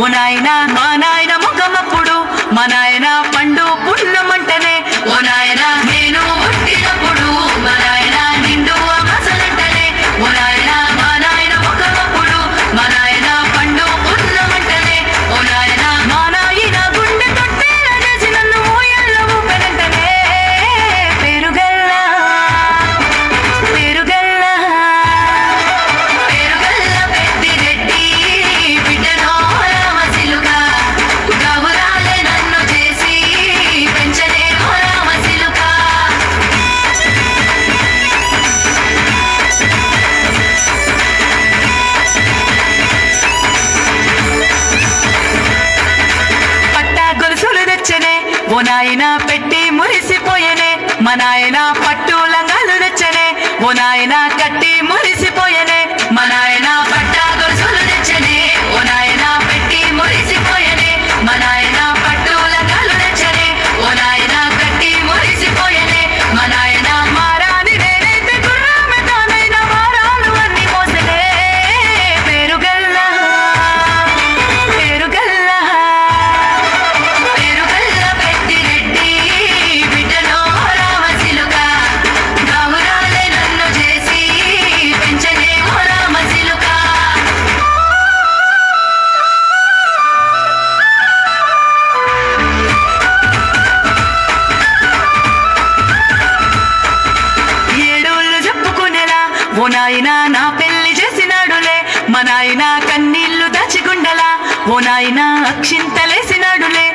ఓ నాయనా మా నాయన ముఖమప్పుడు మా నాయన పండు పున్నమంటనే ఓ నాయన నేను పుట్టినప్పుడు మా నాయన నిండు అమసలంటనే ఓ నాయన మా నాయన ముఖమప్పుడు మా నాయన పండు పున్నమంటనే ఓ నాయన మా నాయన గుండె తొట్టేలా చేసి నన్ను ఊయల్లో ఊపెనంటనే పేరుగల్ల పేరుగల్ల పేరుగల్ల పెద్దిరెడ్డి బిడ్డనో రామసిలుక గౌరాలే నన్ను చేసి పెంచనే రామసిలుక పట్టా గొలుసులు తెచ్చనే ఓ నాయన పెట్టి మురిసిపోయనే మా నాయన పట్టు లంగాలు తెచ్చనే ఓ నాయన కట్టి మురిసిపోయనే మా నాయన పట్టా గొలుసులు తెచ్చనే ఓ నాయన పెట్టి మురిసిపోయనే మా నాయన పట్టు లంగాలు తెచ్చనే ఓ నాయన కట్టి మురిసిపోయనే మా నాయన మారాని నేనైతే గుర్రమే తానైన మారాలు అన్ని మోసనే పేరుగల్ల పేరుగల్ల పేరుగల్ల పెద్దిరెడ్డి బిడ్డనో రామసిలుక గౌరాలే నన్ను చేసి పెంచనే రామసిలుక ఏడోళ్ళు చెప్పుకునేలా ఓ నాయన నా పెళ్లి చేసినాడులే మా నాయన కన్నీళ్లు దాచిగుండలా ఓ నాయన అక్షింతలేసినాడులే